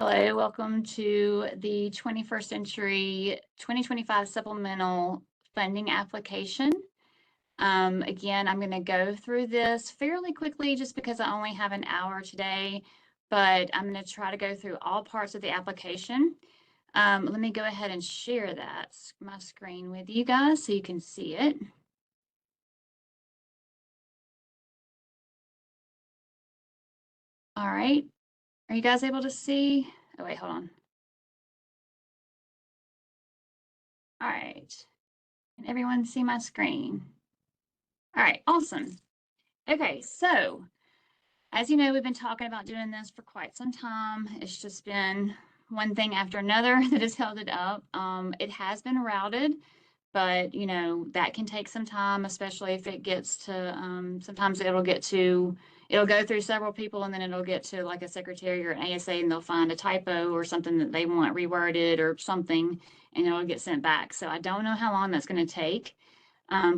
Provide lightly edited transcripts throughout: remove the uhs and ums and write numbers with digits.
Hello, welcome to the 21st Century 2025 Supplemental Funding Application. Again, I'm going to go through this fairly quickly just because I only have an hour today, but I'm going to try to go through all parts of the application. Let me go ahead and share my screen with you guys so you can see it. All right. Are you guys able to see? Oh, wait, hold on. All right. Can everyone see my screen? All right, awesome. Okay, so as you know, we've been talking about doing this for quite some time. It's just been one thing after another that has held it up. It has been routed, but that can take some time, especially if it gets to, sometimes it'll go through several people and then it'll get to like a secretary or an ASA and they'll find a typo or something that they want reworded or something and it'll get sent back. So I don't know how long that's going to take.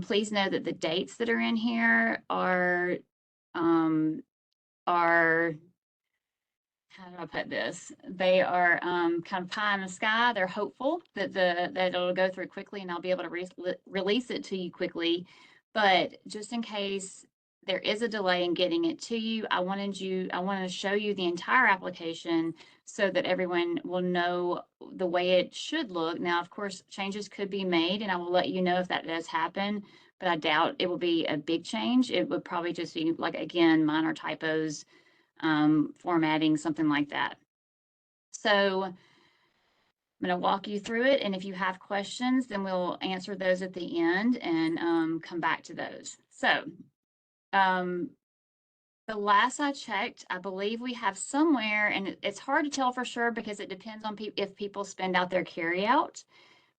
Please know that the dates that are in here are how do I put this? They are kind of pie in the sky. They're hopeful that it'll go through quickly and I'll be able to release it to you quickly. But just in case there is a delay in getting it to you, I want to show you the entire application so that everyone will know the way it should look. Now, of course, changes could be made and I will let you know if that does happen, but I doubt it will be a big change. It would probably just be like, again, minor typos, formatting, something like that. So I'm going to walk you through it. And if you have questions, then we'll answer those at the end and come back to those. So the last I checked, I believe we have somewhere, and it's hard to tell for sure because it depends on if people spend out their carryout.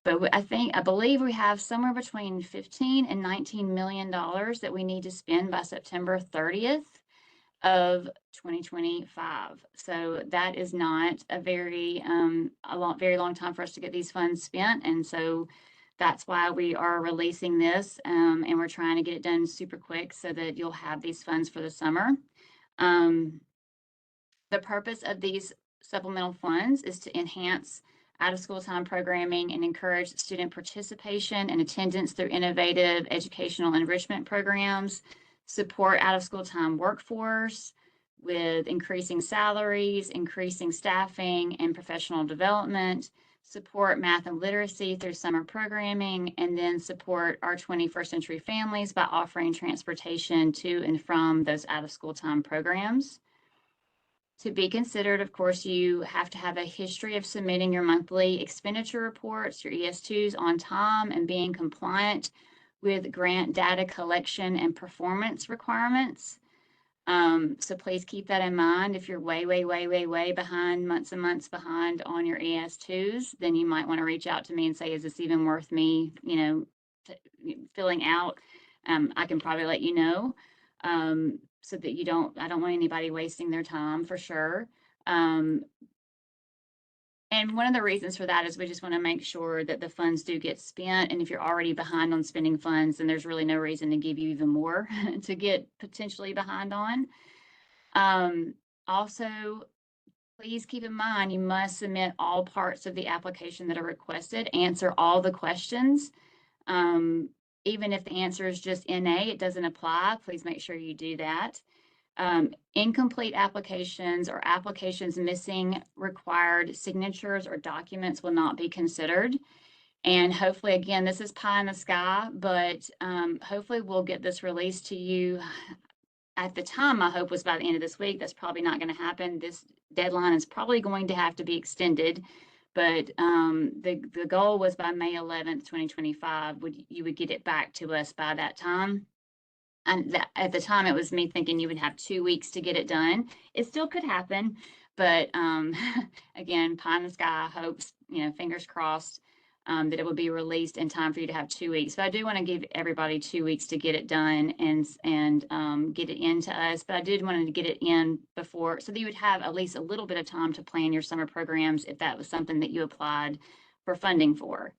But I believe we have somewhere between 15 and $19 million that we need to spend by September 30th of 2025. So that is not a very long time for us to get these funds spent. And so that's why we are releasing this and we're trying to get it done super quick so that you'll have these funds for the summer. The purpose of these supplemental funds is to enhance out-of-school time programming and encourage student participation and attendance through innovative educational enrichment programs, support out-of-school time workforce with increasing salaries, increasing staffing, and professional development, support math and literacy through summer programming, and then support our 21st century families by offering transportation to and from those out-of-school time programs. To be considered, of course, you have to have a history of submitting your monthly expenditure reports, your ES2s on time, and being compliant with grant data collection and performance requirements. So please keep that in mind. If you're way behind, months and months behind on your ES2s, then you might want to reach out to me and say, is this even worth me, filling out? I can probably let you know. So that I don't want anybody wasting their time for sure. And one of the reasons for that is we just want to make sure that the funds do get spent. And if you're already behind on spending funds, then there's really no reason to give you even more to get potentially behind on. Also, please keep in mind, you must submit all parts of the application that are requested, answer all the questions. Even if the answer is just NA, it doesn't apply. Please make sure you do that. Incomplete applications or applications missing required signatures or documents will not be considered. And hopefully, again, this is pie in the sky, but hopefully we'll get this released to you. At the time, my hope was by the end of this week. That's probably not going to happen. This deadline is probably going to have to be extended. But the goal was by May 11th, 2025, you would get it back to us by that time. And at the time, it was me thinking you would have 2 weeks to get it done. It still could happen, but again, pie in the sky, hopes, fingers crossed that it would be released in time for you to have 2 weeks. But I do want to give everybody 2 weeks to get it done and get it into us. But I did want to get it in before so that you would have at least a little bit of time to plan your summer programs if that was something that you applied for funding for.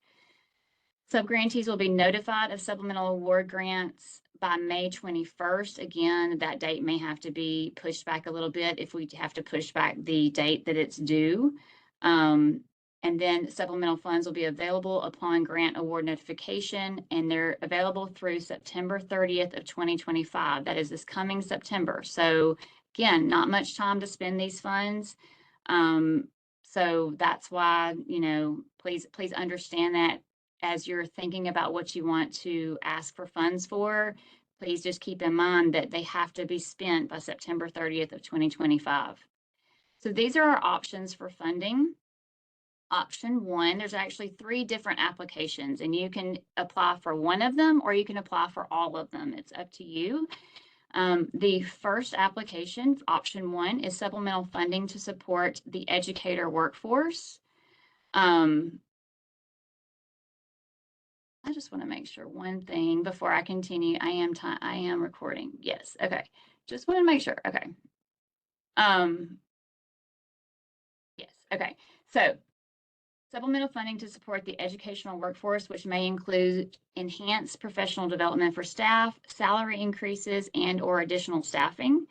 Subgrantees will be notified of supplemental award grants by May 21st. Again, that date may have to be pushed back a little bit if we have to push back the date that it's due. And then supplemental funds will be available upon grant award notification, and they're available through September 30th of 2025. That is this coming September. So again, not much time to spend these funds. So that's why, please understand that as you're thinking about what you want to ask for funds for, please just keep in mind that they have to be spent by September 30th of 2025. So these are our options for funding. Option 1, there's actually 3 different applications, and you can apply for one of them or you can apply for all of them. It's up to you. The first application, option 1, is supplemental funding to support the educator workforce. I just want to make sure one thing before I continue. I am recording. Yes. Okay. Just want to make sure. Okay. Yes. Okay. So supplemental funding to support the educational workforce, which may include enhanced professional development for staff, salary increases, and/or additional staffing.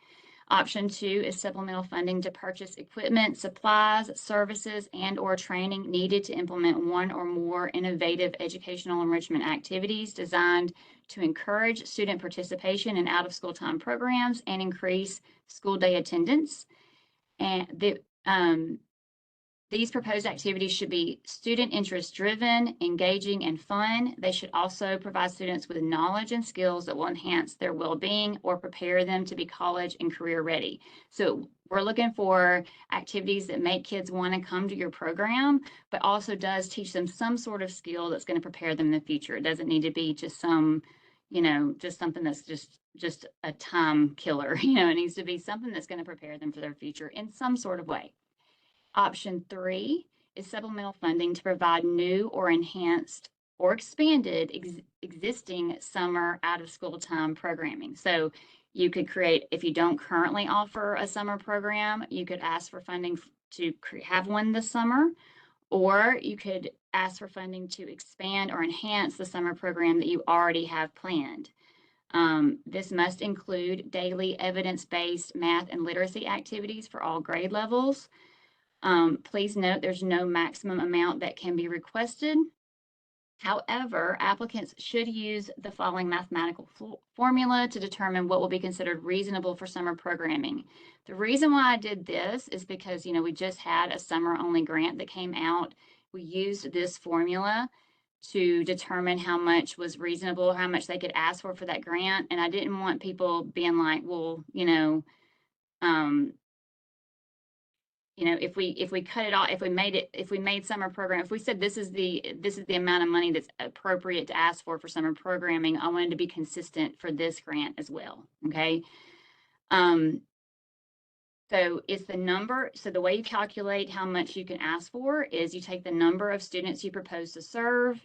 Option 2 is supplemental funding to purchase equipment, supplies, services, and/or training needed to implement one or more innovative educational enrichment activities designed to encourage student participation in out-of-school time programs and increase school day attendance. And these proposed activities should be student interest driven, engaging, and fun. They should also provide students with knowledge and skills that will enhance their well-being or prepare them to be college and career ready. So we're looking for activities that make kids want to come to your program, but also does teach them some sort of skill that's going to prepare them in the future. It doesn't need to be just some, just something that's just a time killer. It needs to be something that's going to prepare them for their future in some sort of way. Option 3 is supplemental funding to provide new or enhanced or expanded existing summer out-of-school time programming. So you could create, if you don't currently offer a summer program, you could ask for funding to have one this summer, or you could ask for funding to expand or enhance the summer program that you already have planned. This must include daily evidence-based math and literacy activities for all grade levels. Please note there's no maximum amount that can be requested. However, applicants should use the following mathematical formula to determine what will be considered reasonable for summer programming. The reason why I did this is because, we just had a summer-only grant that came out. We used this formula to determine how much was reasonable, how much they could ask for that grant, and I didn't want people being like, well, if we cut it off, if we made summer program, if we said this is the amount of money that's appropriate to ask for summer programming, I wanted to be consistent for this grant as well. Okay. So it's the number. So the way you calculate how much you can ask for is you take the number of students you propose to serve,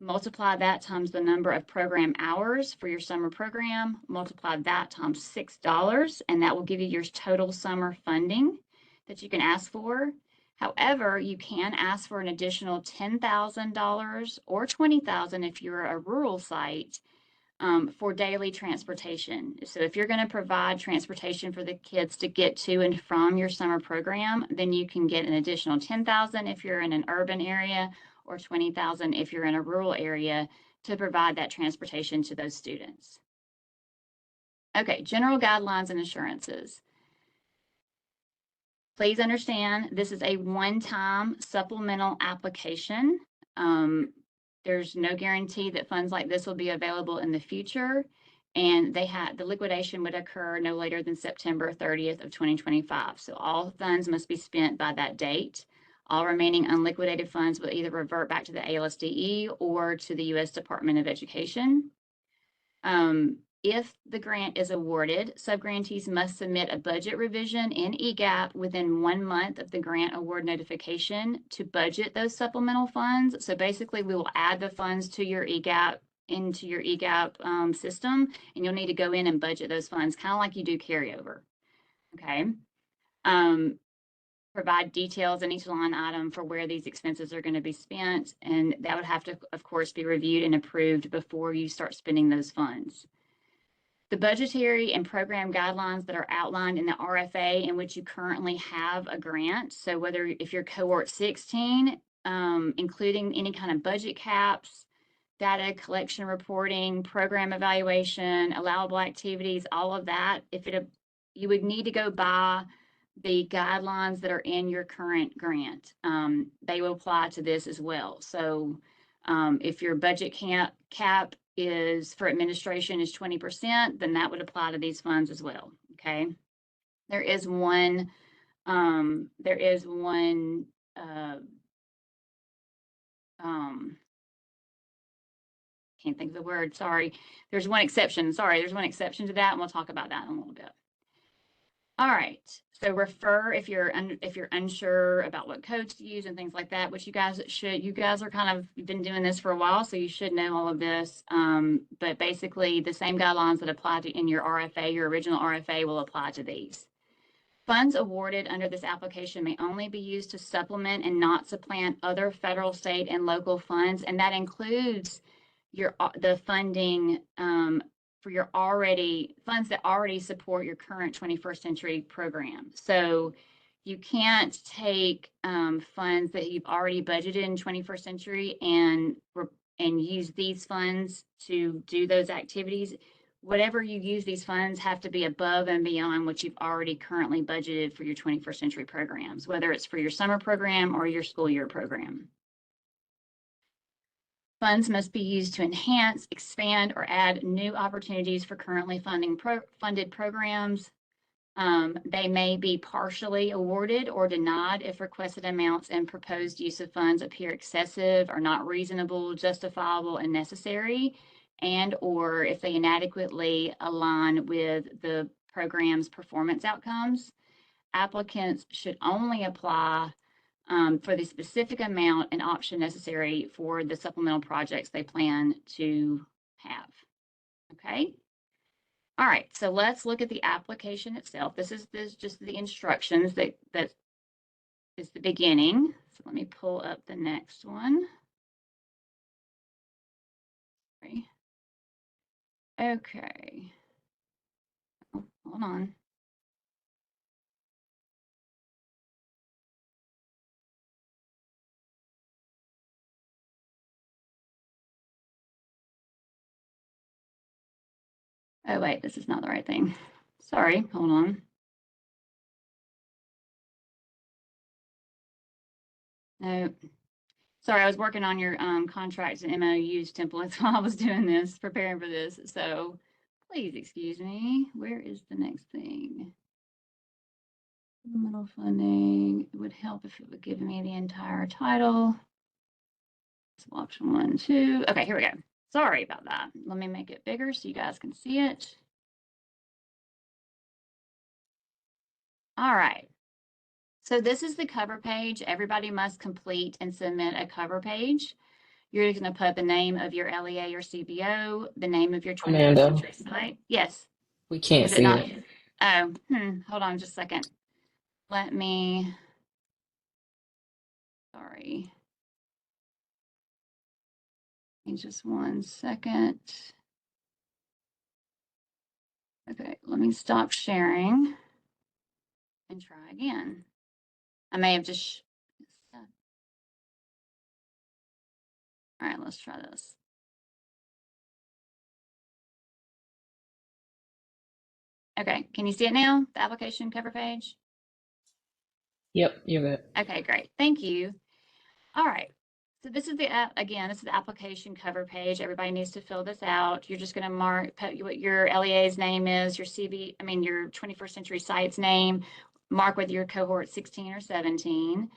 multiply that times the number of program hours for your summer program, multiply that times $6, and that will give you your total summer funding that you can ask for. However, you can ask for an additional $10,000 or $20,000 if you're a rural site for daily transportation. So if you're going to provide transportation for the kids to get to and from your summer program, then you can get an additional $10,000 if you're in an urban area, or $20,000 if you're in a rural area, to provide that transportation to those students. Okay, general guidelines and assurances. Please understand this is a one-time supplemental application. There's no guarantee that funds like this will be available in the future, and the liquidation would occur no later than September 30th of 2025. So all funds must be spent by that date. All remaining unliquidated funds will either revert back to the ALSDE or to the U.S. Department of Education. If the grant is awarded, subgrantees must submit a budget revision in EGAP within 1 month of the grant award notification to budget those supplemental funds. So basically, we will add the funds to your EGAP, into your EGAP system, and you'll need to go in and budget those funds, kind of like you do carryover. Okay. Provide details in each line item for where these expenses are going to be spent, and that would have to, of course, be reviewed and approved before you start spending those funds. The budgetary and program guidelines that are outlined in the RFA in which you currently have a grant. So whether if you're cohort 16, including any kind of budget caps, data collection reporting, program evaluation, allowable activities, all of that, you would need to go by the guidelines that are in your current grant. They will apply to this as well. So if your budget cap is for administration is 20%, then that would apply to these funds as well. Okay. There is one can't think of the word, sorry. There's one exception, there's one exception to that, and we'll talk about that in a little bit. All right, so refer if you're unsure about what codes to use and things like that, which you guys are kind of been doing this for a while, so you should know all of this. But basically, the same guidelines that apply to in your RFA, your original RFA, will apply to these. Funds awarded under this application may only be used to supplement and not supplant other federal, state, and local funds, and that includes the funding for your funds that already support your current 21st century program. So you can't take funds that you've already budgeted in 21st century and use these funds to do those activities. Whatever you use these funds have to be above and beyond what you've already currently budgeted for your 21st century programs, whether it's for your summer program or your school year program. Funds must be used to enhance, expand, or add new opportunities for currently funded programs. They may be partially awarded or denied if requested amounts and proposed use of funds appear excessive or not reasonable, justifiable, and necessary, and or if they inadequately align with the program's performance outcomes. Applicants should only apply for the specific amount and option necessary for the supplemental projects they plan to have. Okay. All right, so let's look at the application itself. This is just the instructions that is the beginning. So let me pull up the next one. Okay. Oh, hold on. Oh, wait, this is not the right thing. Sorry, hold on. No, sorry, I was working on your contracts and MOUs templates while I was doing this, preparing for this. So please excuse me. Where is the next thing? Supplemental funding. It would help if it would give me the entire title. So option 1, 2. Okay, here we go. Sorry about that. Let me make it bigger so you guys can see it. All right. So this is the cover page. Everybody must complete and submit a cover page. You're going to put the name of your LEA or CBO, the name of your 21st century site. Yes. We can't see it. Oh, hold on just a second. Let me, sorry. Just 1 second. Okay, let me stop sharing and try again. I may have just, all right, let's try this. Okay, can you see it now, the application cover page? Yep, you're good. Okay, great, thank you. All right, so this is this is the application cover page. Everybody needs to fill this out. You're just gonna put what your LEA's name is, your your 21st century site's name, mark whether you're cohort 16 or 17.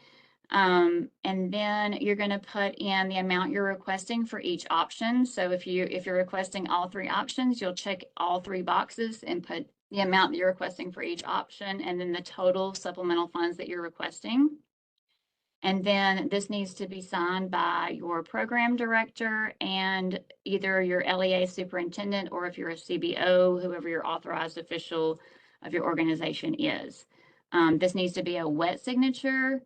And then you're going to put in the amount you're requesting for each option. So if you're requesting all 3 options, you'll check all 3 boxes and put the amount that you're requesting for each option and then the total supplemental funds that you're requesting. And then this needs to be signed by your program director and either your LEA superintendent, or if you're a CBO, whoever your authorized official of your organization is. This needs to be a wet signature,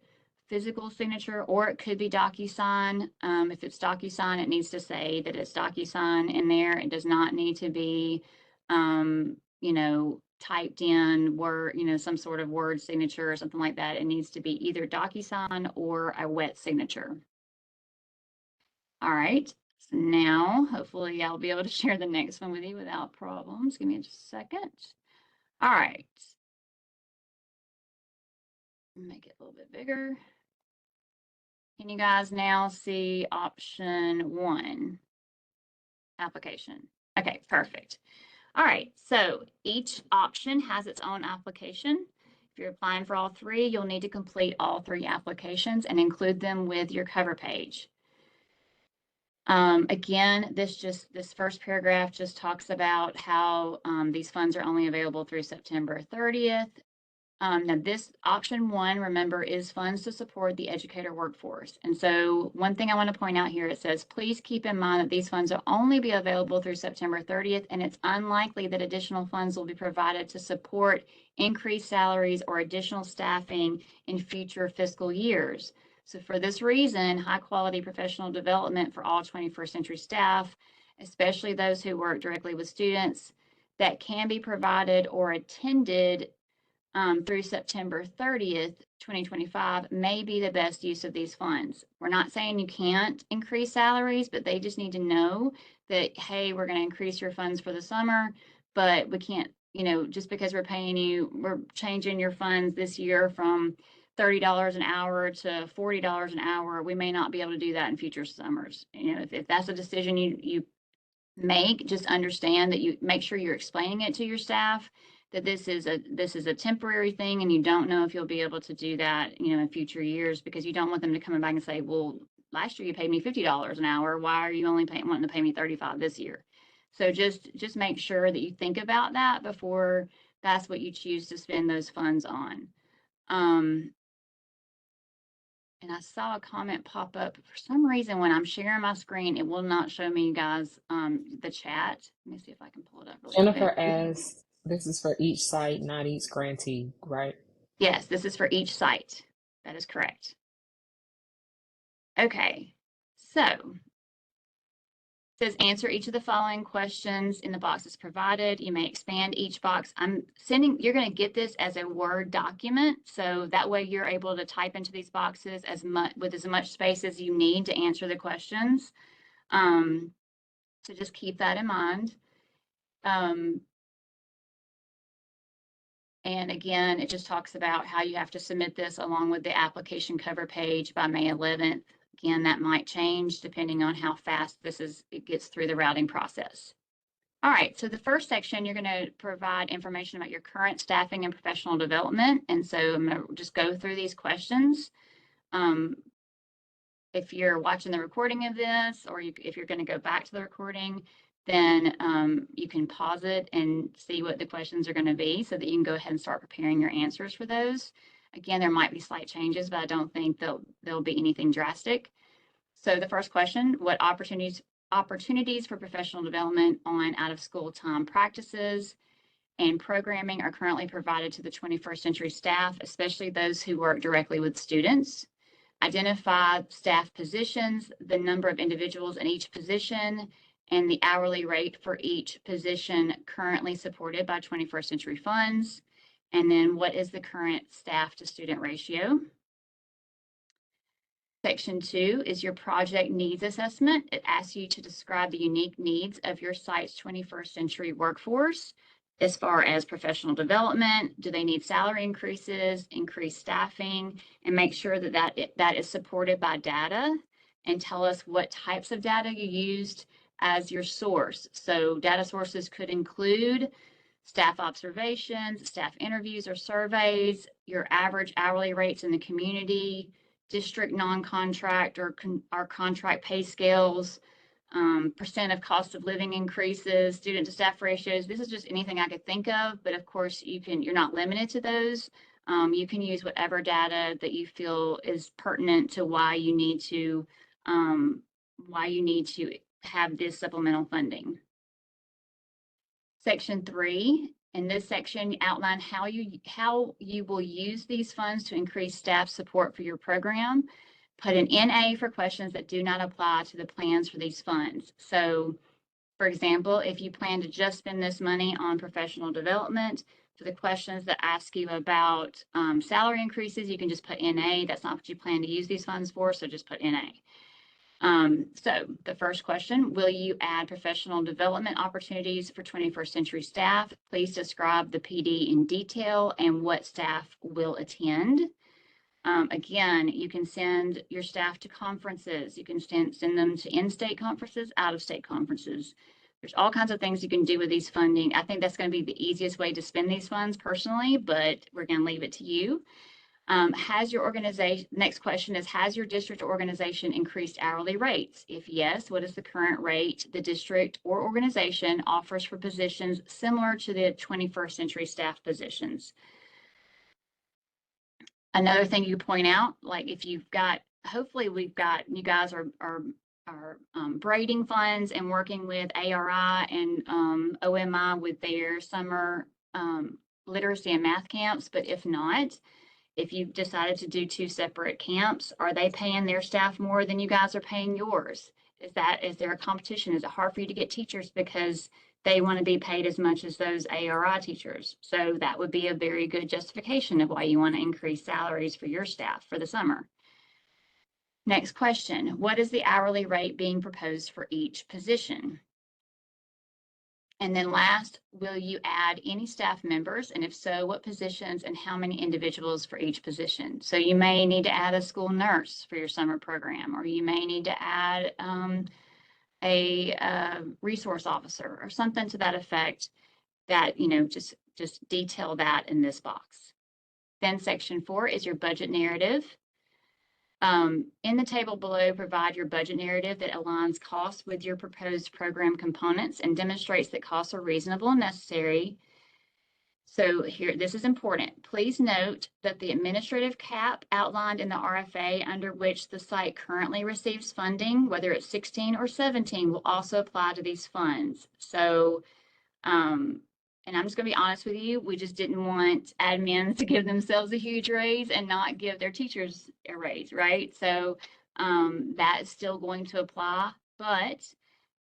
physical signature, or it could be DocuSign. If it's DocuSign, it needs to say that it's DocuSign in there. It does not need to be you know, typed in word, you know, some sort of word signature or something like that. It needs to be either DocuSign or a wet signature. All right. So now, hopefully, I'll be able to share the next one with you without problems. Give me just a second. All right. Make it a little bit bigger. Can you guys now see option 1, application? Okay, perfect. All right, so each option has its own application. If you're applying for all 3, you'll need to complete all 3 applications and include them with your cover page. Again, this first paragraph just talks about how these funds are only available through September 30th. Now this option 1, remember, is funds to support the educator workforce. And so one thing I want to point out here, it says, please keep in mind that these funds will only be available through September 30th, and it's unlikely that additional funds will be provided to support increased salaries or additional staffing in future fiscal years. So for this reason, high quality professional development for all 21st century staff, especially those who work directly with students, that can be provided or attended through September 30th, 2025 may be the best use of these funds. We're not saying you can't increase salaries, but they just need to know that, hey, we're going to increase your funds for the summer, but we can't, you know, just because we're paying you, we're changing your funds this year from $30 an hour to $40 an hour. We may not be able to do that in future summers. You know, if that's a decision you make, just understand that you make sure you're explaining it to your staff that this is a temporary thing, and you don't know if you'll be able to do that, you know, in future years, because you don't want them to come back and say, well, last year you paid me $50 an hour. Why are you only wanting to pay me $35 this year? So just make sure that you think about that before that's what you choose to spend those funds on. And I saw a comment pop up. For some reason, when I'm sharing my screen, it will not show me, guys, the chat. Let me see if I can pull it up really Jennifer quick. asked, this is for each site, not each grantee, right? Yes, this is for each site. That is correct. Okay, so it says answer each of the following questions in the boxes provided. You may expand each box. You're going to get this as a Word document, so that way you're able to type into these boxes with as much space as you need to answer the questions. So just keep that in mind. And again, it just talks about how you have to submit this along with the application cover page by May 11th. Again, that might change depending on how fast it gets through the routing process. All right, so the first section, you're going to provide information about your current staffing and professional development. And so I'm going to just go through these questions. If you're watching the recording of this, or if you're going to go back to the recording, then you can pause it and see what the questions are going to be so that you can go ahead and start preparing your answers for those. Again, there might be slight changes, but I don't think there'll be anything drastic. So the first question, what opportunities for professional development on out-of-school time practices and programming are currently provided to the 21st century staff, especially those who work directly with students? Identify staff positions, the number of individuals in each position, and the hourly rate for each position currently supported by 21st century funds. And then what is the current staff to student ratio? Section 2 is your project needs assessment. It asks you to describe the unique needs of your site's 21st century workforce as far as professional development. Do they need salary increases, increased staffing, and make sure that is supported by data, and tell us what types of data you used as your source. So data sources could include staff observations, staff interviews or surveys, your average hourly rates in the community, district non-contract or contract pay scales, percent of cost of living increases, student to staff ratios. This is just anything I could think of, but of course you're not limited to those. You can use whatever data that you feel is pertinent to why you need to have this supplemental funding. Section 3, in this section, outline how you will use these funds to increase staff support for your program. Put an NA for questions that do not apply to the plans for these funds. So For example, if you plan to just spend this money on professional development, for the questions that ask you about salary increases, you can just put NA. That's not what you plan to use these funds for, so just put NA. So the first question, will you add professional development opportunities for 21st century staff? Please describe the PD in detail and what staff will attend. Again, you can send your staff to conferences. You can send them to in-state conferences, out-of-state conferences. There's all kinds of things you can do with these funding. I think that's going to be the easiest way to spend these funds personally, but we're going to leave it to you. Has your organization, next question is, has your district or organization increased hourly rates? If yes, what is the current rate the district or organization offers for positions similar to the 21st century staff positions? Another thing you point out, like if you've got, hopefully you guys are braiding funds and working with ARI and OMI with their summer literacy and math camps, but if not, if you've decided to do 2 separate camps, are they paying their staff more than you guys are paying yours? Is there a competition? Is it hard for you to get teachers because they want to be paid as much as those ARI teachers? So that would be a very good justification of why you want to increase salaries for your staff for the summer. Next question, what is the hourly rate being proposed for each position? And then last, will you add any staff members? And if so, what positions and how many individuals for each position? So you may need to add a school nurse for your summer program, or you may need to add a resource officer or something to that effect that, you know, just detail that in this box. Then section 4 is your budget narrative. In the table below, provide your budget narrative that aligns costs with your proposed program components and demonstrates that costs are reasonable and necessary. So here, this is important. Please note that the administrative cap outlined in the RFA under which the site currently receives funding, whether it's 16 or 17, will also apply to these funds. So, and I'm just going to be honest with you, we just didn't want admins to give themselves a huge raise and not give their teachers a raise, right? So that is still going to apply, but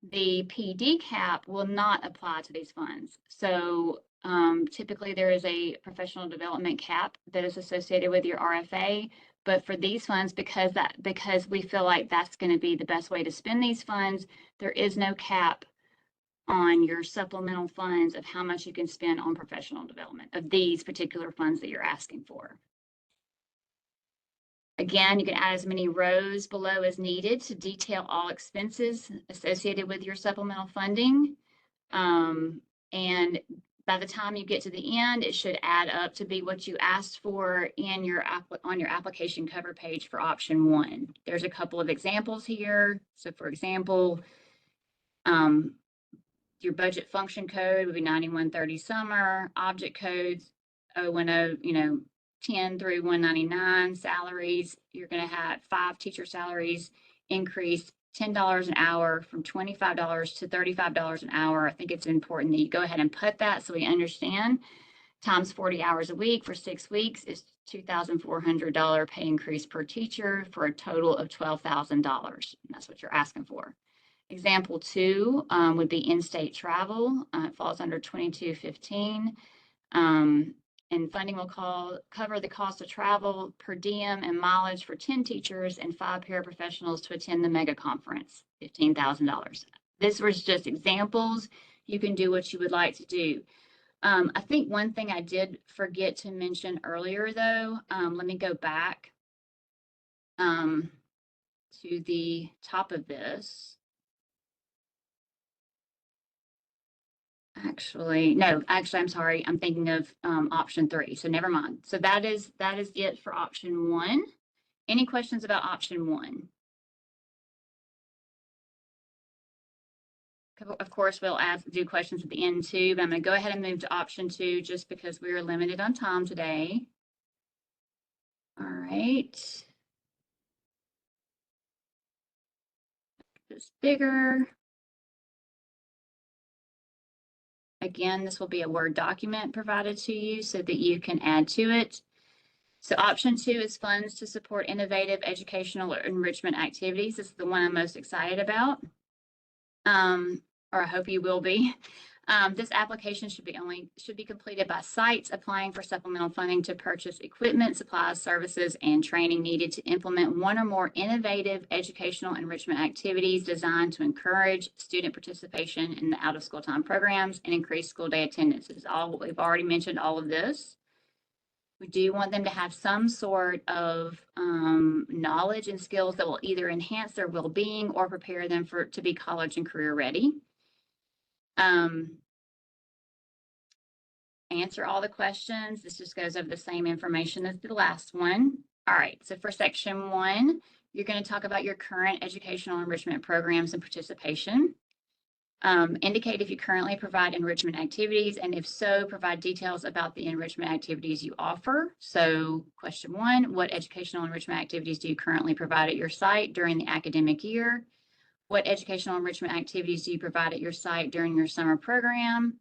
the PD cap will not apply to these funds. So typically there is a professional development cap that is associated with your RFA, but for these funds, because we feel like that's going to be the best way to spend these funds, there is no cap on your supplemental funds of how much you can spend on professional development of these particular funds that you're asking for. Again, you can add as many rows below as needed to detail all expenses associated with your supplemental funding. And by the time you get to the end, it should add up to be what you asked for in your on your application cover page for option 1. There's a couple of examples here. So for example, your budget function code would be 9130 summer, object codes 010, 10 through 199 salaries. You're going to have 5 teacher salaries increase $10 an hour from $25 to $35 an hour. I think it's important that you go ahead and put that so we understand. Times 40 hours a week for 6 weeks is $2,400 pay increase per teacher for a total of $12,000. That's what you're asking for. Example 2 would be in-state travel. It falls under 2215. And funding will cover the cost of travel, per diem, and mileage for 10 teachers and 5 paraprofessionals to attend the mega conference, $15,000. This was just examples. You can do what you would like to do. I think one thing I did forget to mention earlier, though, let me go back to the top of this. Actually, I'm sorry. I'm thinking of option 3. So never mind. So that is it for option 1. Any questions about option 1? Of course, we'll do questions at the end too, but I'm going to go ahead and move to option 2 just because we are limited on time today. All right. This bigger. Again, this will be a Word document provided to you so that you can add to it. So option 2 is funds to support innovative educational or enrichment activities. This is the one I'm most excited about. or I hope you will be. This application should be completed by sites applying for supplemental funding to purchase equipment, supplies, services, and training needed to implement one or more innovative educational enrichment activities designed to encourage student participation in the out-of-school time programs and increase school day attendance. This is all what we've already mentioned, all of this. We do want them to have some sort of knowledge and skills that will either enhance their well-being or prepare them to be college and career ready. Answer all the questions. This just goes over the same information as the last one. All right, so for section 1, you're going to talk about your current educational enrichment programs and participation. Indicate if you currently provide enrichment activities, and if so, provide details about the enrichment activities you offer. So question 1, what educational enrichment activities do you currently provide at your site during the academic year? What educational enrichment activities do you provide at your site during your summer program?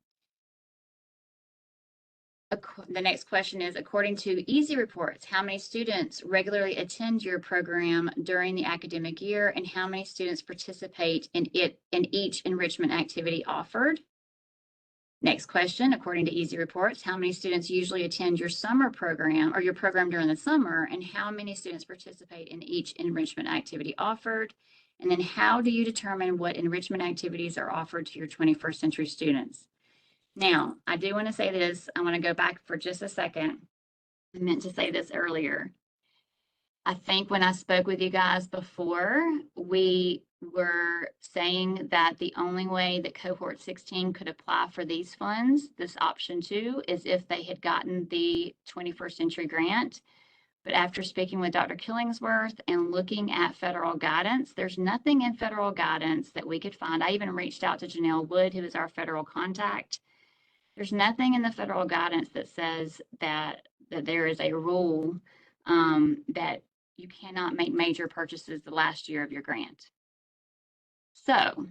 The next question is, according to Easy Reports, how many students regularly attend your program during the academic year, and how many students participate in each enrichment activity offered? Next question, according to Easy Reports, how many students usually attend your summer program or your program during the summer, and how many students participate in each enrichment activity offered? And then how do you determine what enrichment activities are offered to your 21st century students? Now, I do want to say this. I want to go back for just a second. I meant to say this earlier. I think when I spoke with you guys before, we were saying that the only way that Cohort 16 could apply for these funds, this option 2, is if they had gotten the 21st century grant. But after speaking with Dr. Killingsworth and looking at federal guidance, there's nothing in federal guidance that we could find. I even reached out to Janelle Wood, who is our federal contact. There's nothing in the federal guidance that says that there is a rule that you cannot make major purchases the last year of your grant. So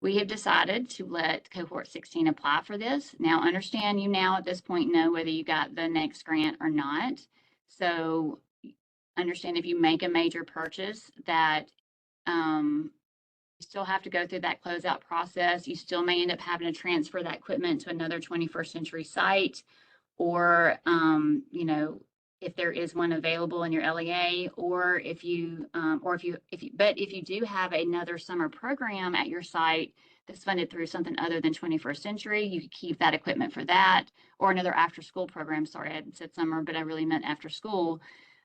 we have decided to let Cohort 16 apply for this. Now, understand, you now at this point know whether you got the next grant or not. So understand, if you make a major purchase, that you still have to go through that closeout process. You still may end up having to transfer that equipment to another 21st century site, or if there is one available in your LEA, or if you do have another summer program at your site that's funded through something other than 21st century, you could keep that equipment for that, or another after school program. Sorry, I said summer, but I really meant after school.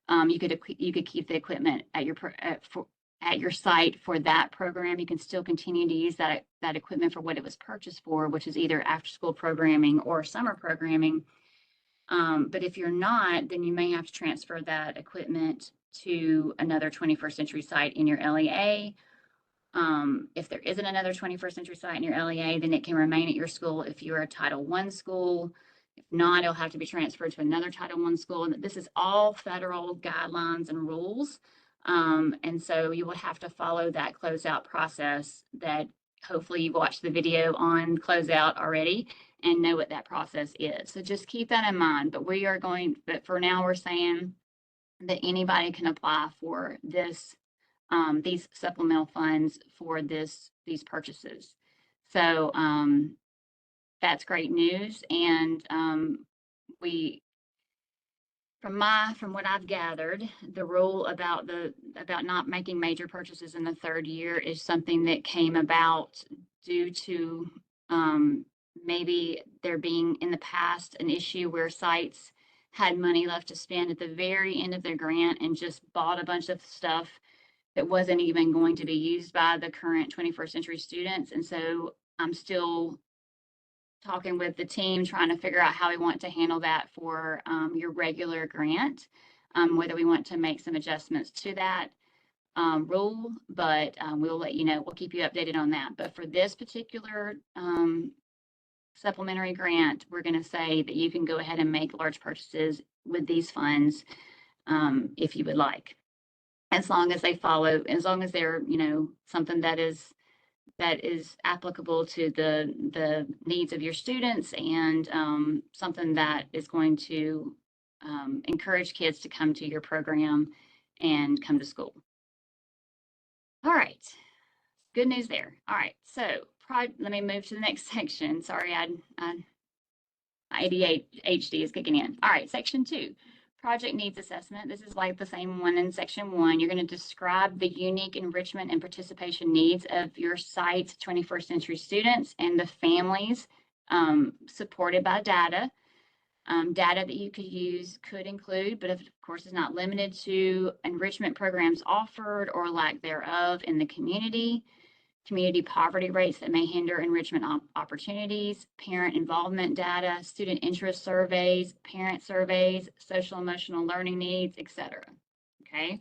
You could keep the equipment at your site for that program. You can still continue to use that equipment for what it was purchased for, which is either after school programming or summer programming. But if you're not, then you may have to transfer that equipment to another 21st century site in your LEA. If there isn't another 21st century site in your LEA, then it can remain at your school if you're a Title I school. If not, it'll have to be transferred to another Title I school. And this is all federal guidelines and rules. And so you will have to follow that closeout process that hopefully you've watched the video on closeout already and know what that process is. So just keep that in mind. But for now, we're saying that anybody can apply for this, these supplemental funds for these purchases. So that's great news. And from what I've gathered, the rule about not making major purchases in the third year is something that came about due to maybe there being in the past an issue where sites had money left to spend at the very end of their grant and just bought a bunch of stuff that wasn't even going to be used by the current 21st century students. And so I'm still talking with the team, trying to figure out how we want to handle that for your regular grant, whether we want to make some adjustments to that rule, but we'll let you know. We'll keep you updated on that. But for this particular supplementary grant, we're going to say that you can go ahead and make large purchases with these funds if you would like, as long as they're something that is applicable to the needs of your students, and something that is going to encourage kids to come to your program and come to school. All right, good news there. All right, so let me move to the next section. Sorry, ADHD is kicking in. All right, section 2, project needs assessment. This is like the same one in section 1. You're going to describe the unique enrichment and participation needs of your site's 21st century students and the families supported by data. Data that you could use could include, but of course is not limited to, enrichment programs offered or lack thereof in the community poverty rates that may hinder enrichment opportunities, parent involvement data, student interest surveys, parent surveys, social emotional learning needs, etc. Okay,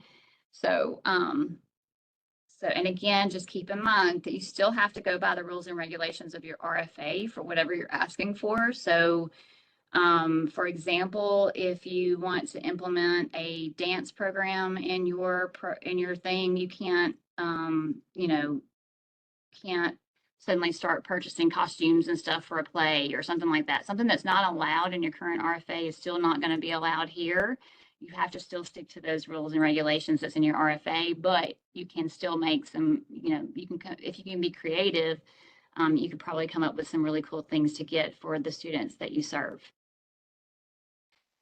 so and again, just keep in mind that you still have to go by the rules and regulations of your RFA for whatever you're asking for. So for example, if you want to implement a dance program in your thing, you can't, can't suddenly start purchasing costumes and stuff for a play or something like that. Something that's not allowed in your current RFA is still not going to be allowed here. You have to still stick to those rules and regulations that's in your RFA, but you can still make some, you can, if you can be creative, you could probably come up with some really cool things to get for the students that you serve.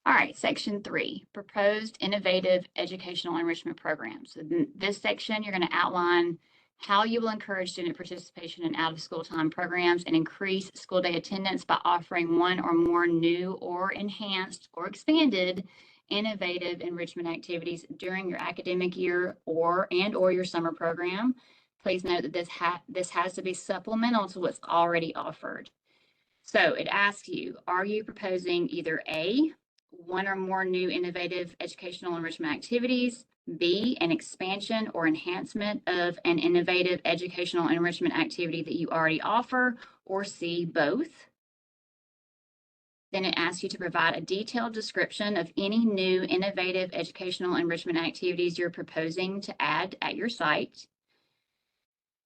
All right, section 3, proposed innovative educational enrichment programs. So in this section, you're going to outline how you will encourage student participation in out-of-school time programs and increase school day attendance by offering one or more new or enhanced or expanded innovative enrichment activities during your academic year or your summer program. Please note that this has to be supplemental to what's already offered. So it asks you, are you proposing either A, one or more new innovative educational enrichment activities, B, an expansion or enhancement of an innovative educational enrichment activity that you already offer, or C, both? Then it asks you to provide a detailed description of any new innovative educational enrichment activities you're proposing to add at your site.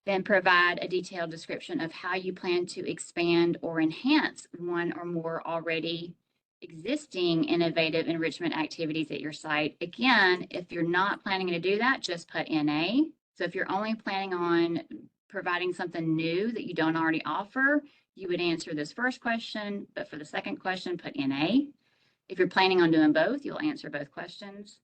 Then provide a detailed description of how you plan to expand or enhance one or more already existing innovative enrichment activities at your site. Again, if you're not planning to do that, just put NA. So if you're only planning on providing something new that you don't already offer, you would answer this first question, but for the second question, put NA. If you're planning on doing both, you'll answer both questions.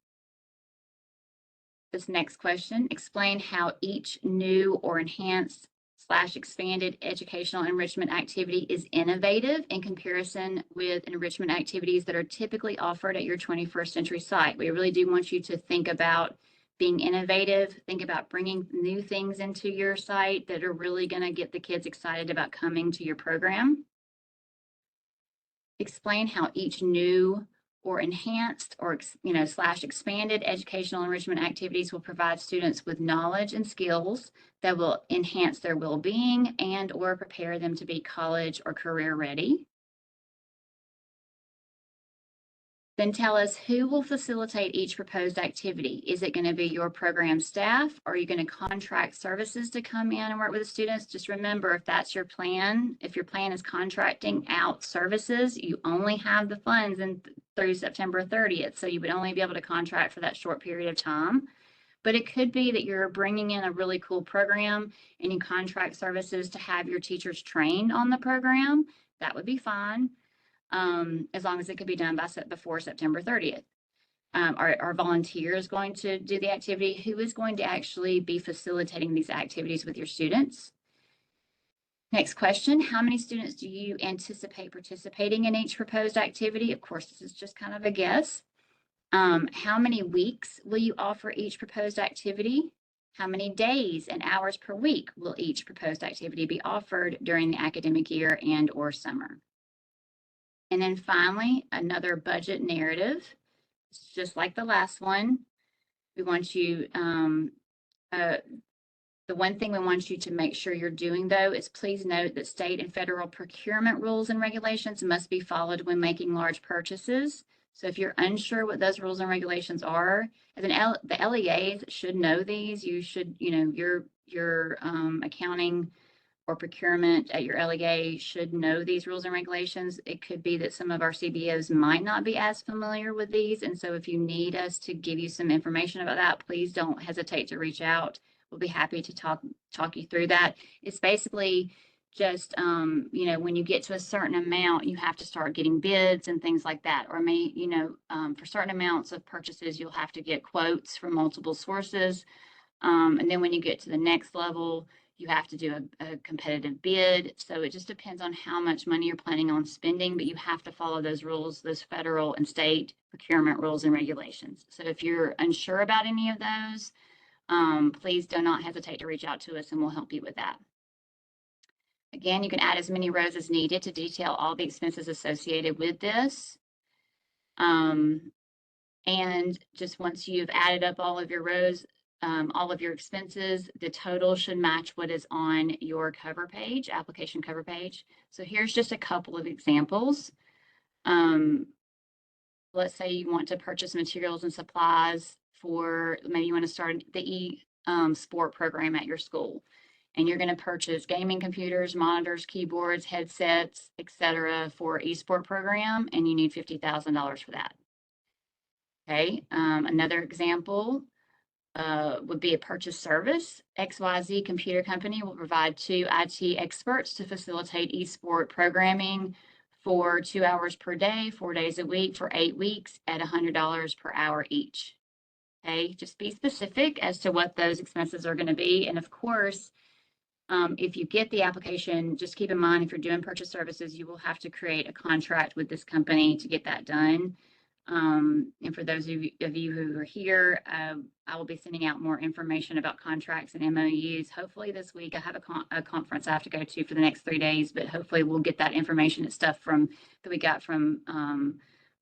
This next question, explain how each new or enhanced / expanded educational enrichment activity is innovative in comparison with enrichment activities that are typically offered at your 21st century site. We really do want you to think about being innovative, think about bringing new things into your site that are really going to get the kids excited about coming to your program. Explain how each new or enhanced or / expanded educational enrichment activities will provide students with knowledge and skills that will enhance their well-being and or prepare them to be college or career ready. Then tell us who will facilitate each proposed activity. Is it going to be your program staff? Or are you going to contract services to come in and work with the students? Just remember, if that's your plan, if your plan is contracting out services, you only have the funds through September 30th. So you would only be able to contract for that short period of time. But it could be that you're bringing in a really cool program and you contract services to have your teachers trained on the program. That would be fine. As long as it could be done before September 30th. Are volunteers going to do the activity? Who is going to actually be facilitating these activities with your students? Next question, how many students do you anticipate participating in each proposed activity? Of course, this is just kind of a guess. How many weeks will you offer each proposed activity? How many days and hours per week will each proposed activity be offered during the academic year and or summer? And then finally, another budget narrative. It's just like the last one. We want you, the one thing we want you to make sure you're doing, though, is please note that state and federal procurement rules and regulations must be followed when making large purchases. So if you're unsure what those rules and regulations are, the LEAs should know these. You should, your accounting or procurement at your LEA should know these rules and regulations. It could be that some of our CBOs might not be as familiar with these. And so if you need us to give you some information about that, please don't hesitate to reach out. we'll be happy to talk you through that. It's basically just, when you get to a certain amount, you have to start getting bids and things like that. Or for certain amounts of purchases, you'll have to get quotes from multiple sources. And then when you get to the next level, you have to do a competitive bid. So it just depends on how much money you're planning on spending, but you have to follow those rules, those federal and state procurement rules and regulations. So if you're unsure about any of those, please do not hesitate to reach out to us and we'll help you with that. Again, you can add as many rows as needed to detail all the expenses associated with this. And just once you've added up all of your rows, all of your expenses, the total should match what is on your cover page, application cover page. So here's just a couple of examples. Let's say you want to purchase materials and supplies for, maybe you want to start the sport program at your school. And you're going to purchase gaming computers, monitors, keyboards, headsets, etc. for eSport program, and you need $50,000 for that. Okay, another example would be a purchase service. XYZ Computer Company will provide 2 IT experts to facilitate eSport programming for 2 hours per day, 4 days a week for 8 weeks at $100 per hour each. Okay, just be specific as to what those expenses are going to be. And of course, if you get the application, just keep in mind, if you're doing purchase services, you will have to create a contract with this company to get that done. And for those of you who are here, I will be sending out more information about contracts and MOUs. Hopefully this week. I have a conference I have to go to for the next 3 days, but hopefully we'll get that information and stuff that we got from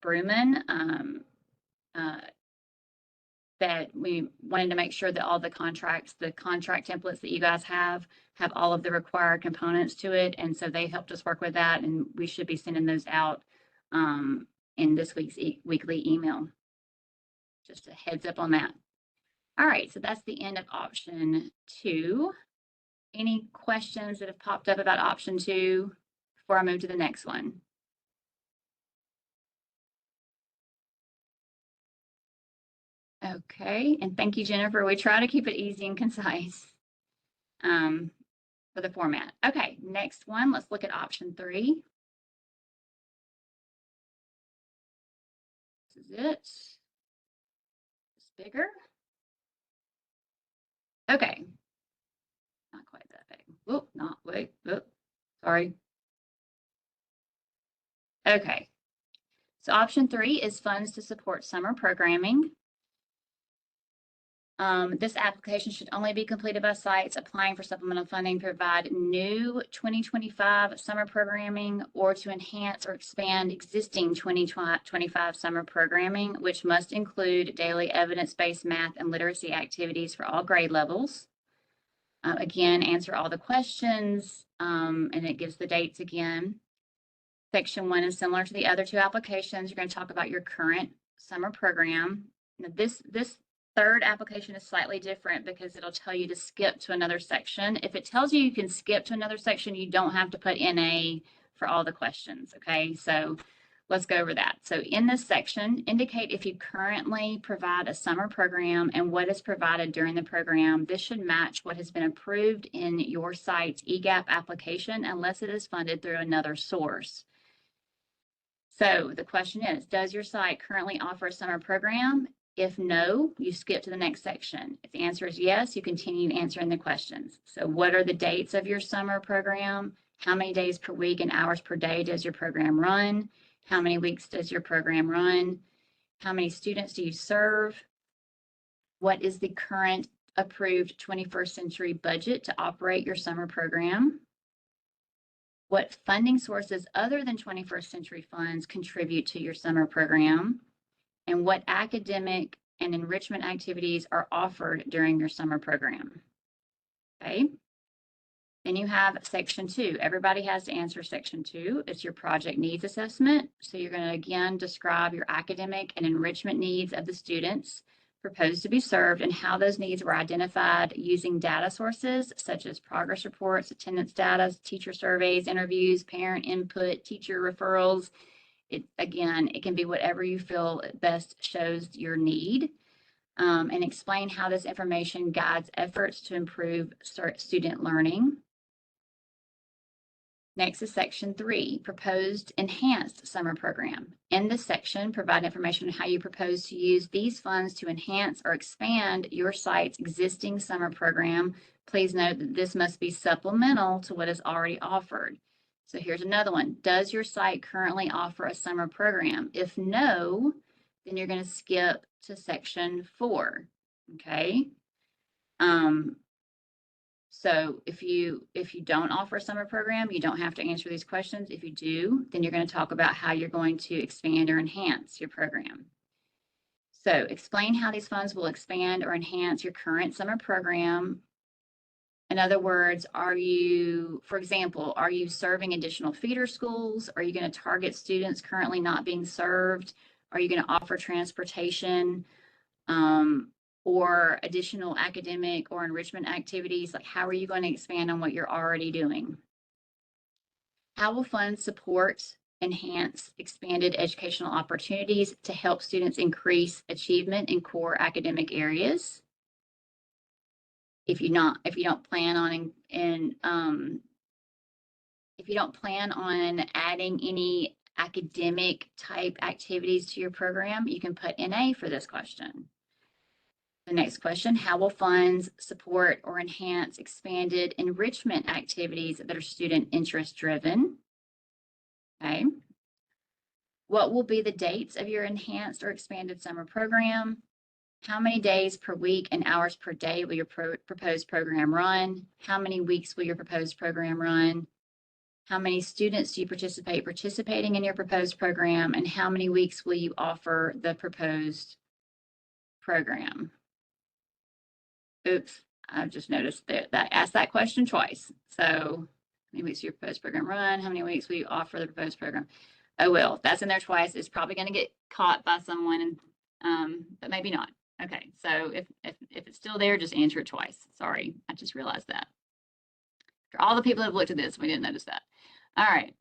Bruman. That we wanted to make sure that all the contract templates that you guys have all of the required components to it. And so they helped us work with that, and we should be sending those out in this week's weekly email. Just a heads up on that. All right, so that's the end of option 2. Any questions that have popped up about option 2 before I move to the next one? Okay, and thank you, Jennifer. We try to keep it easy and concise for the format. Okay, next one, let's look at option 3. This is it. It's bigger. Okay. Not quite that big. Whoop, not wait. Whoop, sorry. Okay. So option 3 is funds to support summer programming. This application should only be completed by sites applying for supplemental funding to provide new 2025 summer programming or to enhance or expand existing 2025 summer programming, which must include daily evidence-based math and literacy activities for all grade levels. Again, answer all the questions, and it gives the dates again. Section 1 is similar to the other 2 applications. You're going to talk about your current summer program. Now, this third application is slightly different because it'll tell you to skip to another section. If it tells you can skip to another section, you don't have to put NA for all the questions, okay? So let's go over that. So in this section, indicate if you currently provide a summer program and what is provided during the program. This should match what has been approved in your site's EGAP application unless it is funded through another source. So the question is, does your site currently offer a summer program? If no, you skip to the next section. If the answer is yes, you continue answering the questions. So what are the dates of your summer program? How many days per week and hours per day does your program run? How many weeks does your program run? How many students do you serve? What is the current approved 21st century budget to operate your summer program? What funding sources other than 21st century funds contribute to your summer program? And what academic and enrichment activities are offered during your summer program? Okay. Then you have section 2. Everybody has to answer section 2. It's your project needs assessment. So you're going to again describe your academic and enrichment needs of the students proposed to be served and how those needs were identified using data sources such as progress reports, attendance data, teacher surveys, interviews, parent input, teacher referrals. It can be whatever you feel best shows your need. and explain how this information guides efforts to improve student learning. Next is section 3, proposed enhanced summer program. In this section, provide information on how you propose to use these funds to enhance or expand your site's existing summer program. Please note that this must be supplemental to what is already offered. So here's another one. Does your site currently offer a summer program? If no, then you're going to skip to section 4. Okay. So if you don't offer a summer program, you don't have to answer these questions. If you do, then you're going to talk about how you're going to expand or enhance your program. So explain how these funds will expand or enhance your current summer program. In other words, for example, are you serving additional feeder schools? Are you going to target students currently not being served? Are you going to offer transportation? Or additional academic or enrichment activities? Like, how are you going to expand on what you're already doing? How will funds support, enhance, expanded educational opportunities to help students increase achievement in core academic areas? If you don't plan on adding any academic type activities to your program, you can put NA for this question. The next question, how will funds support or enhance expanded enrichment activities that are student interest driven? Okay. What will be the dates of your enhanced or expanded summer program? How many days per week and hours per day will your proposed program run? How many weeks will your proposed program run? How many students do you participating in your proposed program? And how many weeks will you offer the proposed program? Oops, I've just noticed that I asked that question twice. So how many weeks will your proposed program run? How many weeks will you offer the proposed program? Oh, well, that's in there twice. It's probably going to get caught by someone, but maybe not. Okay, so if it's still there, just answer it twice. Sorry, I just realized that. For all the people that have looked at this, we didn't notice that. All right.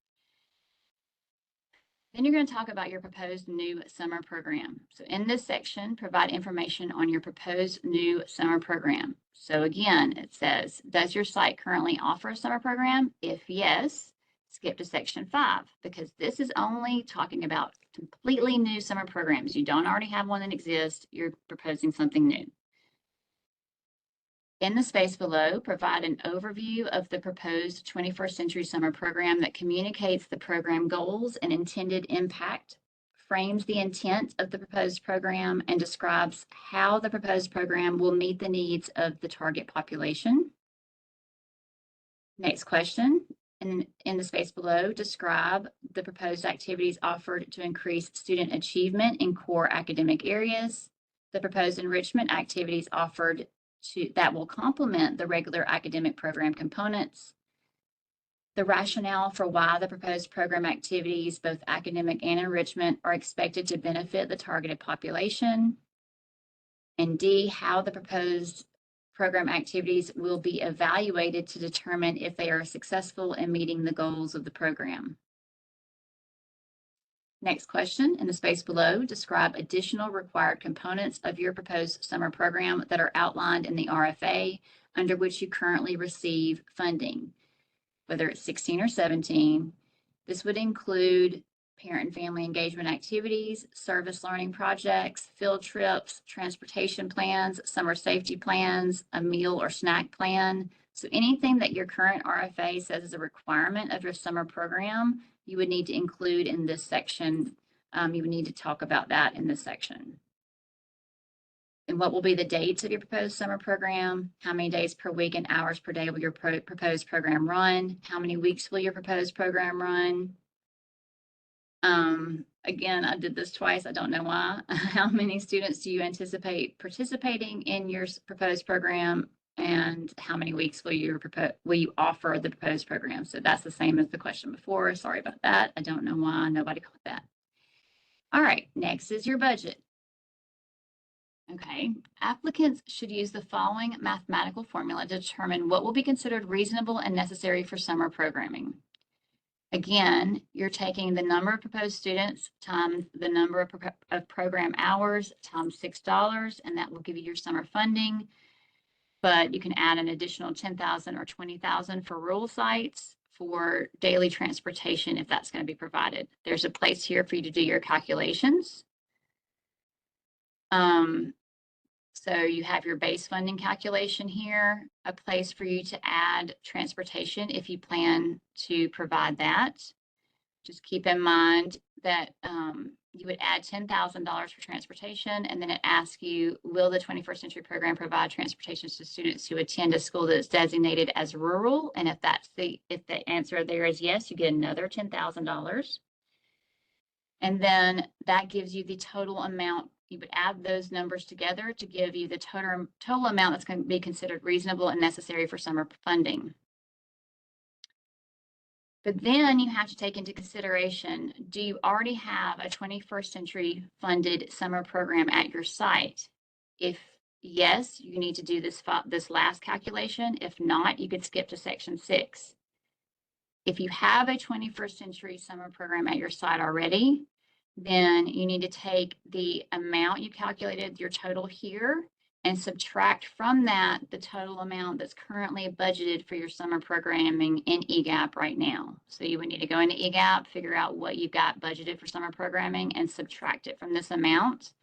Then you're going to talk about your proposed new summer program. So in this section, provide information on your proposed new summer program. So again, it says, does your site currently offer a summer program? If yes, skip to section 5, because this is only talking about completely new summer programs. You don't already have one that exists. You're proposing something new. In the space below, provide an overview of the proposed 21st Century Summer Program that communicates the program goals and intended impact, frames the intent of the proposed program, and describes how the proposed program will meet the needs of the target population. Next question, in the space below, describe the proposed activities offered to increase student achievement in core academic areas, the proposed enrichment activities offered that will complement the regular academic program components, the rationale for why the proposed program activities, both academic and enrichment, are expected to benefit the targeted population, and D, how the proposed program activities will be evaluated to determine if they are successful in meeting the goals of the program. Next question, in the space below, describe additional required components of your proposed summer program that are outlined in the RFA under which you currently receive funding, whether it's 16 or 17. This would include parent and family engagement activities, service learning projects, field trips, transportation plans, summer safety plans, a meal or snack plan. So anything that your current RFA says is a requirement of your summer program, you would need to include in this section. You would need to talk about that in this section. And what will be the dates of your proposed summer program? How many days per week and hours per day will your proposed program run? How many weeks will your proposed program run? Again, I did this twice. I don't know why. How many students do you anticipate participating in your proposed program? And how many weeks will you offer the proposed program? So that's the same as the question before. Sorry about that. I don't know why nobody caught that. All right, next is your budget. Okay, applicants should use the following mathematical formula to determine what will be considered reasonable and necessary for summer programming. Again, you're taking the number of proposed students times the number of program hours times $6, and that will give you your summer funding. But you can add an additional 10,000 or 20,000 for rural sites for daily transportation if that's going to be provided. There's a place here for you to do your calculations. So you have your base funding calculation here, a place for you to add transportation if you plan to provide that. Just keep in mind that you would add $10,000 for transportation, and then it asks you, will the 21st Century Program provide transportation to students who attend a school that is designated as rural? And if the answer there is yes, you get another $10,000. And then that gives you the total amount. You would add those numbers together to give you the total amount that's going to be considered reasonable and necessary for summer funding. But then you have to take into consideration, do you already have a 21st century funded summer program at your site? If yes, you need to do this last calculation. If not, you could skip to section 6. If you have a 21st century summer program at your site already, then you need to take the amount you calculated, your total here, and subtract from that the total amount that's currently budgeted for your summer programming in EGAP right now. So you would need to go into EGAP, figure out what you've got budgeted for summer programming, and subtract it from this amount.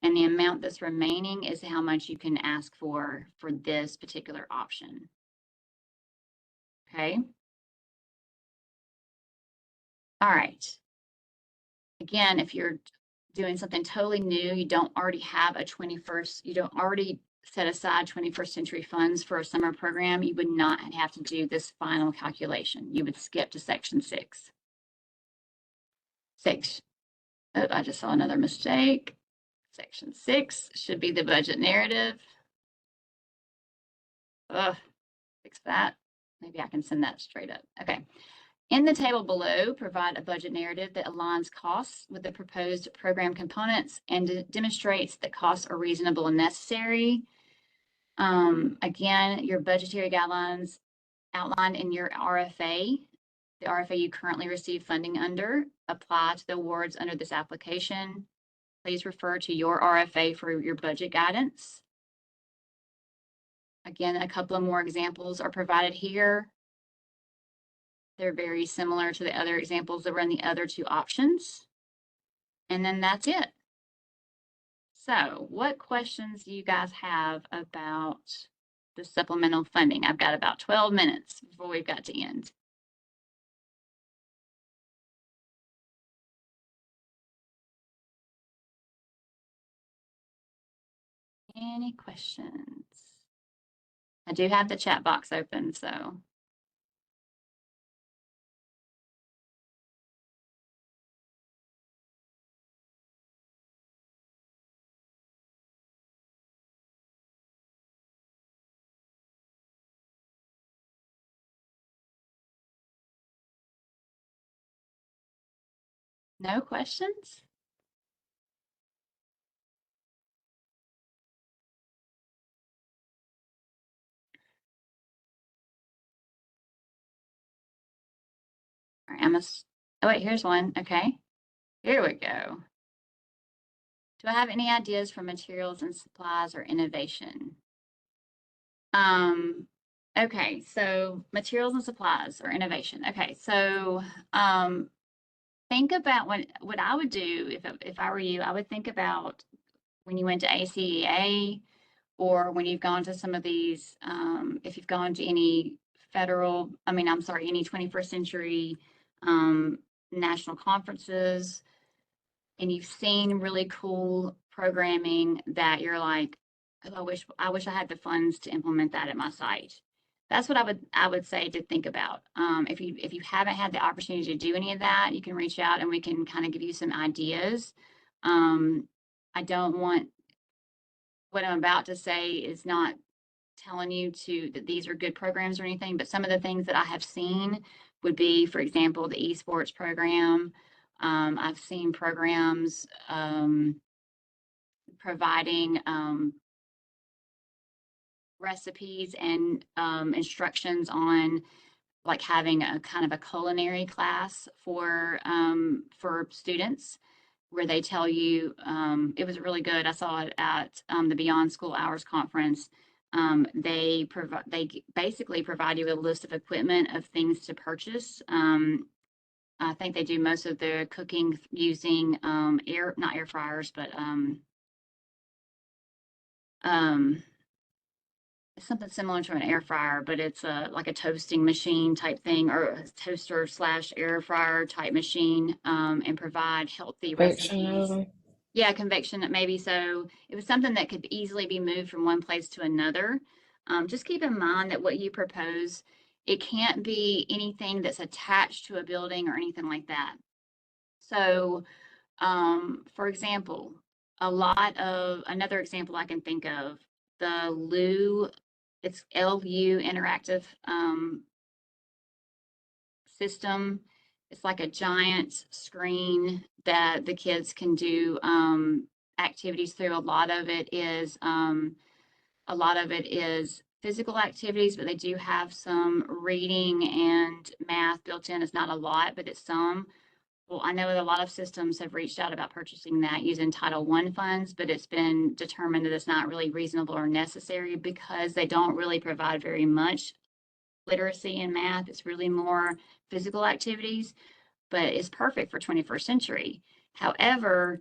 And the amount that's remaining is how much you can ask for this particular option. Okay. All right. Again, if you're doing something totally new, you don't already have you don't already set aside 21st century funds for a summer program, you would not have to do this final calculation. You would skip to section 6. Oh, I just saw another mistake. Section 6 should be the budget narrative. Fix that. Maybe I can send that straight up. Okay. In the table below, provide a budget narrative that aligns costs with the proposed program components and demonstrates that costs are reasonable and necessary. Again, your budgetary guidelines outlined in your RFA, the RFA you currently receive funding under, apply to the awards under this application. Please refer to your RFA for your budget guidance. Again, a couple of more examples are provided here. They're very similar to the other examples that were in the other two options. And then that's it. So what questions do you guys have about the supplemental funding? I've got about 12 minutes before we've got to end. Any questions? I do have the chat box open, so. No questions? All right, oh wait, here's one. Okay, here we go. Do I have any ideas for materials and supplies or innovation? Okay, so materials and supplies or innovation. Okay, so think about what I would do if I were you. I would think about when you went to ACEA or when you've gone to some of these, if you've gone to any any 21st century national conferences, and you've seen really cool programming that you're like, oh, I wish I had the funds to implement that at my site. That's what I would say to think about. If you haven't had the opportunity to do any of that, you can reach out and we can kind of give you some ideas. I don't want what I'm about to say is not telling you that these are good programs or anything, but some of the things that I have seen would be, for example, the esports program. I've seen programs providing recipes and instructions on like having a kind of a culinary class for students where they tell you, it was really good. I saw it at the Beyond School Hours conference. They basically provide you a list of equipment of things to purchase. I think they do most of their cooking using not air fryers, but um, something similar to an air fryer, but it's like a toasting machine type thing, or a toaster slash air fryer type machine, and provide healthy Convection recipes. oven. Yeah, convection maybe. So it was something that could easily be moved from one place to another. Just keep in mind that what you propose, it can't be anything that's attached to a building or anything like that. So, for example, another example I can think of, the it's LU interactive system. It's like a giant screen that the kids can do activities through. A lot of it is physical activities, but they do have some reading and math built in. It's not a lot, but it's some. Well, I know that a lot of systems have reached out about purchasing that using Title I funds, but it's been determined that it's not really reasonable or necessary because they don't really provide very much literacy in math. It's really more physical activities, but it's perfect for 21st century. However,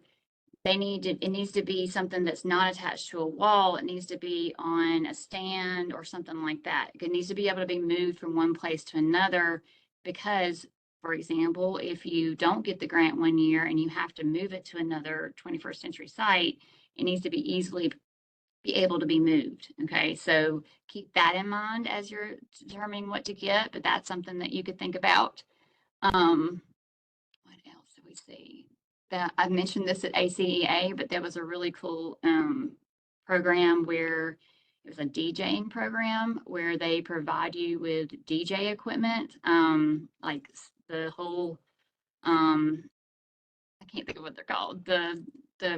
it needs to be something that's not attached to a wall. It needs to be on a stand or something like that. It needs to be able to be moved from one place to another because, for example, if you don't get the grant one year and you have to move it to another 21st century site, it needs to be easily be able to be moved. Okay, so keep that in mind as you're determining what to get, but that's something that you could think about. What else did we see? That I mentioned this at ACEA, but there was a really cool program where it was a DJing program where they provide you with DJ equipment, like the whole I can't think of what they're called, the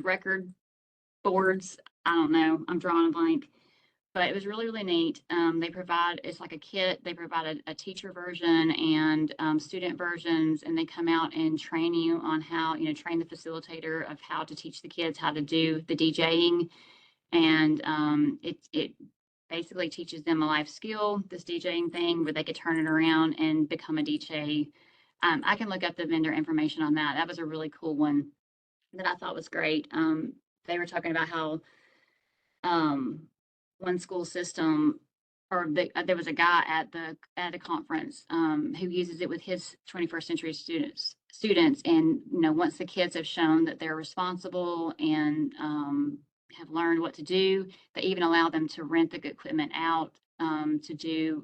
record boards. I don't know. I'm drawing a blank, but it was really, really neat. It's like a kit. They provide a teacher version and student versions, and they come out and train you on how, train the facilitator of how to teach the kids how to do the DJing. And it basically teaches them a life skill, this DJing thing, where they could turn it around and become a DJ. I can look up the vendor information on that. That was a really cool one that I thought was great. They were talking about how um, one school system, there was a guy at a conference who uses it with his 21st century students, and once the kids have shown that they're responsible and have learned what to do, they even allow them to rent the equipment out to do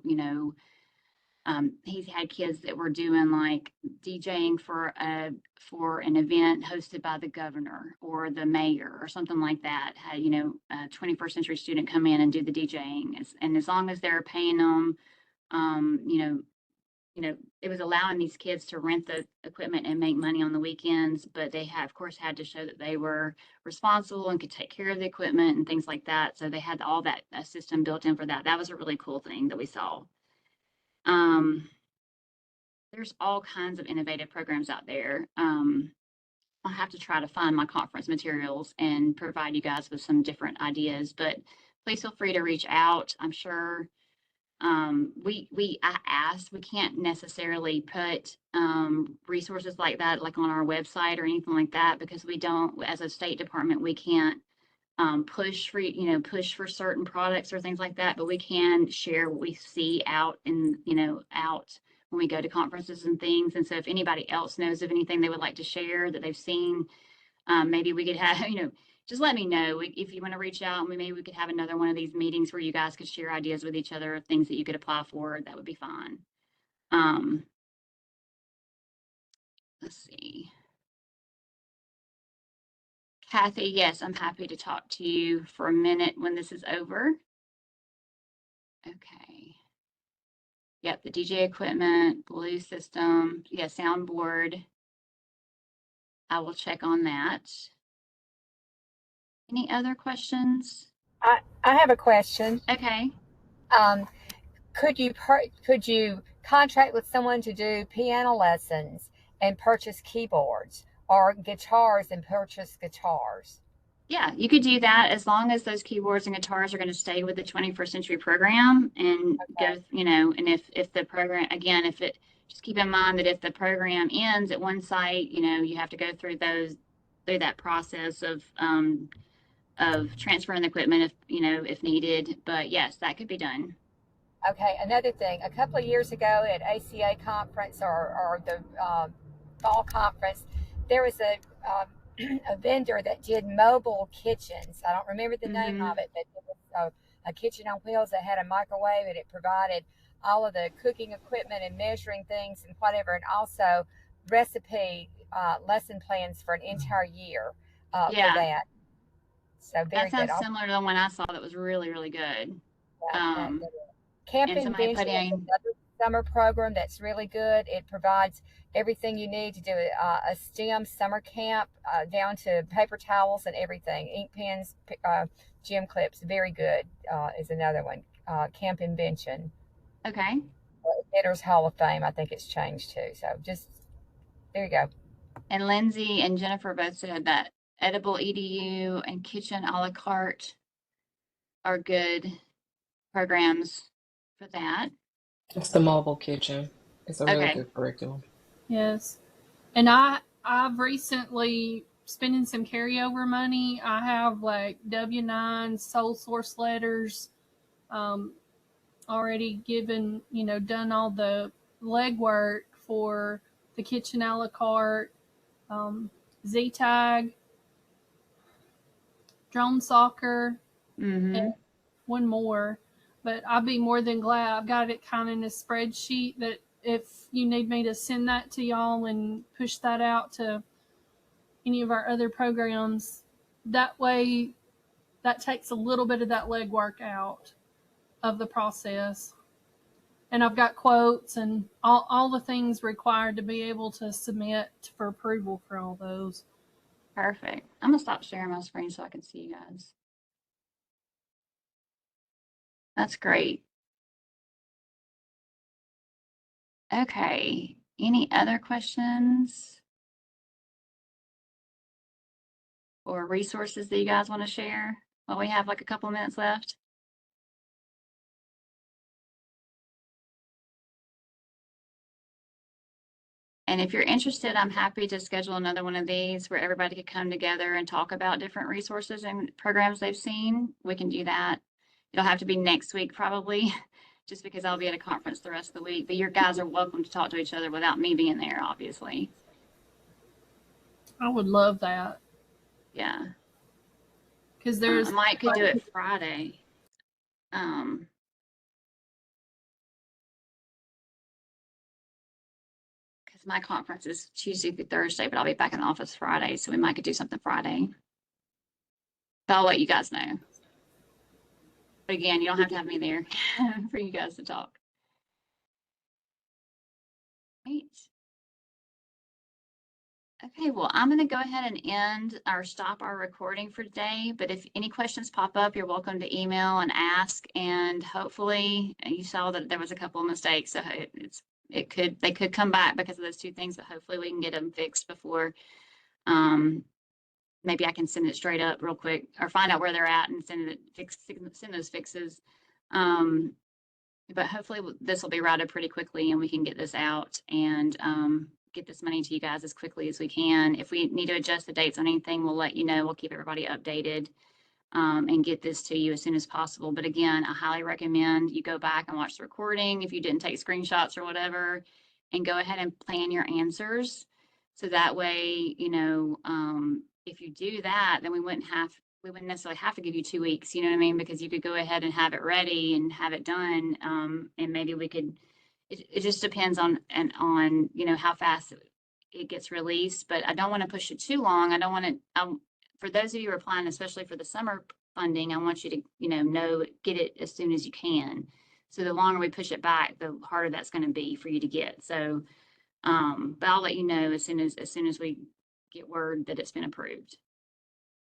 he's had kids that were doing like DJing for an event hosted by the governor or the mayor or something like that. Had a 21st century student come in and do the DJing, and as long as they're paying them, um, you know, it was allowing these kids to rent the equipment and make money on the weekends, but they of course, had to show that they were responsible and could take care of the equipment and things like that. So they had all that system built in for that. That was a really cool thing that we saw. Um, there's all kinds of innovative programs out there. I'll have to try to find my conference materials and provide you guys with some different ideas, but please feel free to reach out. I'm sure I asked, we can't necessarily put resources like that like on our website or anything like that because we don't, as a State Department, we can't push for certain products or things like that, but we can share what we see out when we go to conferences and things. And so if anybody else knows of anything they would like to share that they've seen, maybe we could have, just let me know if you want to reach out, and maybe we could have another one of these meetings where you guys could share ideas with each other of things that you could apply for. That would be fine. Um, let's see. Kathy, yes, I'm happy to talk to you for a minute when this is over. Okay. Yep, the DJ equipment, blue system, yeah, soundboard. I will check on that. Any other questions? I have a question. Okay. Um, could you contract with someone to do piano lessons and purchase keyboards, or guitars and purchase guitars. Yeah, you could do that as long as those keyboards and guitars are going to stay with the 21st century program and go, Okay. and if the program, again, if it, just keep in mind that if the program ends at one site, you have to go through that process of transferring the equipment if needed. But yes, that could be done. Okay, another thing. A couple of years ago at ACA conference, or the fall conference, there was a vendor that did mobile kitchens. I don't remember the name Mm-hmm. of it, but it was a kitchen on wheels that had a microwave, and it provided all of the cooking equipment and measuring things and whatever, and also recipe lesson plans for an entire year for Yeah, that. So that very good. sounds similar to the one I saw that was really, really good. Yeah, Um, Camp and somebody Invention put is in, another summer program that's really good. It provides everything you need to do a STEM summer camp, down to paper towels and everything, ink pens, gym clips. Very good is another one. Camp Invention. okay. Knitters Hall of Fame, I think it's changed too. So just, there you go. And Lindsay and Jennifer both said that edible EDU and kitchen a la carte are good programs for that. It's the mobile kitchen. It's a really Okay. good curriculum. Yes. And I've recently spending some carryover money. I have like W-9 sole source letters, um, already given, done all the legwork for the kitchen a la carte, um, Z-Tag, drone soccer, and Mm-hmm. one more. But I'd be more than glad. I've got it kind of in a spreadsheet that if you need me to send that to y'all and push that out to any of our other programs, that way that takes a little bit of that legwork out of the process. And I've got quotes and all the things required to be able to submit for approval for all those. Perfect. I'm gonna stop sharing my screen so I can see you guys. That's great. Okay. Any other questions or resources that you guys want to share? Well, we have like a couple minutes left. And if you're interested, I'm happy to schedule another one of these where everybody could come together and talk about different resources and programs they've seen. We can do that. It'll have to be next week probably, just because I'll be at a conference the rest of the week. But your guys are welcome to talk to each other without me being there, obviously. I would love that Yeah. because I there's might could do it Friday. Um, because my conference is Tuesday through Thursday, but I'll be back in the office Friday, so we might could do something Friday. But I'll let you guys know. But again, you don't have to have me there for you guys to talk. Right. Okay, well, I'm going to go ahead and stop our recording for today. But if any questions pop up, you're welcome to email and ask. And hopefully, you saw that there was a couple of mistakes, so they could come back because of those two things. But hopefully, we can get them fixed before. Maybe I can send it straight up real quick, or find out where they're at and send those fixes. But hopefully, this will be routed pretty quickly, and we can get this out and get this money to you guys as quickly as we can. If we need to adjust the dates on anything, we'll let you know. We'll keep everybody updated and get this to you as soon as possible. But again, I highly recommend you go back and watch the recording if you didn't take screenshots or whatever, and go ahead and plan your answers. So that way, if you do that, then we wouldn't necessarily have to give you 2 weeks, you know what I mean? Because you could go ahead and have it ready and have it done. And maybe we could, it just depends on how fast it gets released. But I don't want to push it too long. I don't want to, for those of you who are applying, especially for the summer funding, I want you to get it as soon as you can. So the longer we push it back, the harder that's going to be for you to get. So, but I'll let you know as soon as we get word that it's been approved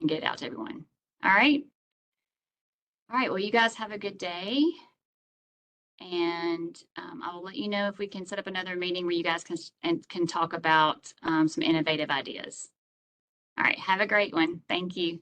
and get it out to everyone. All right. All right. Well, you guys have a good day. And I will let you know if we can set up another meeting where you guys can talk about some innovative ideas. All right. Have a great one. Thank you.